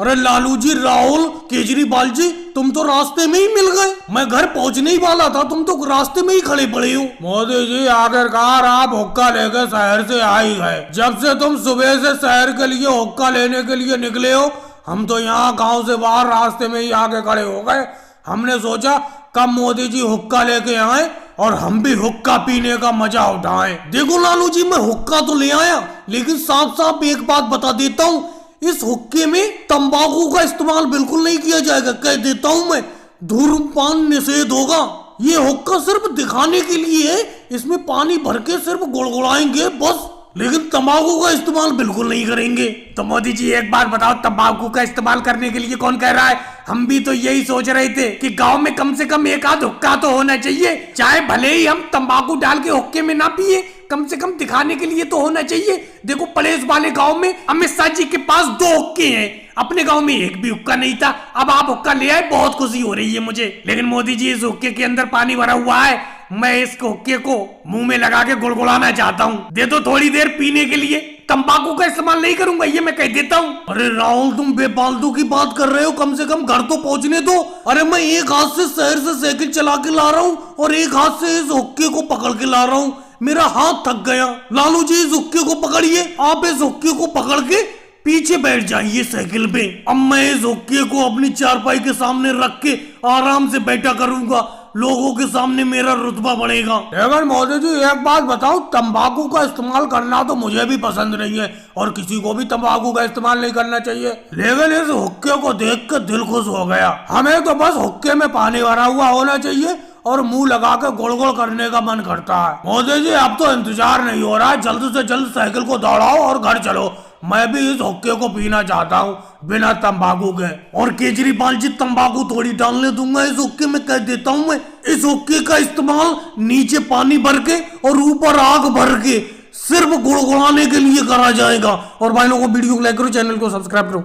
अरे लालू जी, राहुल, केजरीवाल जी, तुम तो रास्ते में ही मिल गए। मैं घर पहुंचने ही वाला था, तुम तो रास्ते में ही खड़े पड़े हो। मोदी जी, आखिरकार आप हुक्का लेकर शहर से आ ही गए। जब से तुम सुबह से शहर के लिए हुक्का लेने के लिए निकले हो, हम तो यहाँ गांव से बाहर रास्ते में ही आके खड़े हो गए। हमने सोचा कब मोदी जी हुक्का लेके आए और हम भी हुक्का पीने का मजा उठाएं। देखो लालू जी, मैं हुक्का तो ले आया, लेकिन साफ साफ एक बात बता देता हूँ, इस हुक्के में तंबाकू का इस्तेमाल बिल्कुल नहीं किया जाएगा। कह देता हूँ मैं, धूम्रपान निषेध होगा। ये हुक्का सिर्फ दिखाने के लिए है, इसमें पानी भर के सिर्फ गुड़गुड़ाएंगे बस, लेकिन तंबाकू का इस्तेमाल बिल्कुल नहीं करेंगे। तो मोदी जी एक बात बताओ, तंबाकू का इस्तेमाल करने के लिए कौन कह रहा है? हम भी तो यही सोच रहे थे कि गांव में कम से कम एक आध हुक्का तो होना चाहिए, चाहे भले ही हम तंबाकू डाल के हुक्के में ना पिए, कम से कम दिखाने के लिए तो होना चाहिए। देखो पलेस वाले गांव में अमित शाह जी के पास 2 हुक्के हैं, अपने गांव में एक भी हुक्का नहीं था। अब आप हुक्का ले आए, बहुत खुशी हो रही है मुझे। लेकिन मोदी जी, इस हुक्के के अंदर पानी भरा हुआ है, मैं इस हुक्के को मुंह में लगा के गुड़गुड़ाना चाहता हूँ। दे दो थोड़ी देर पीने के लिए, तंबाकू का इस्तेमाल नहीं करूंगा, ये मैं कह देता हूँ। अरे राहुल, तुम बेफालतू की बात कर रहे हो, कम से कम घर तो पहुंचने दो। अरे मैं एक हाथ से शहर से साइकिल चला के ला रहा हूँ और एक हाथ से इस हुक्के को पकड़ के ला रहा हूँ, मेरा हाथ थक गया। लालू जी, इस हुक्के को पकड़िए, आप इस हुक्के को पकड़ के पीछे बैठ जाइए साइकिल पे। अब मैं इस हुक्के को अपनी चारपाई के सामने रख के आराम से बैठा करूंगा, लोगों के सामने मेरा रुतबा बढ़ेगा। लेकिन मोदी जी एक बात बताओ, तंबाकू का इस्तेमाल करना तो मुझे भी पसंद नहीं है और किसी को भी तंबाकू का इस्तेमाल नहीं करना चाहिए, लेकिन इस हुक्के को देख कर दिल खुश हो गया। हमें तो बस हुक्के में पानी भरा हुआ होना चाहिए और मुंह लगा के गुड़ गुड़ करने का मन करता है। मोदी जी, अब तो इंतजार नहीं हो रहा है, जल्द से जल्द साइकिल को दौड़ाओ और घर चलो। मैं भी इस हुक्के को पीना चाहता हूँ बिना तंबाकू के। और केजरीवाल जी, तंबाकू थोड़ी डालने दूंगा इस हुक्के में, कह देता हूँ मैं। इस हुक्के का इस्तेमाल नीचे पानी भर के और ऊपर आग भर के सिर्फ गुड़गुड़ाने के लिए करा जाएगा। और भाई लोगों को वीडियो को लाइक करो, चैनल को सब्सक्राइब करो।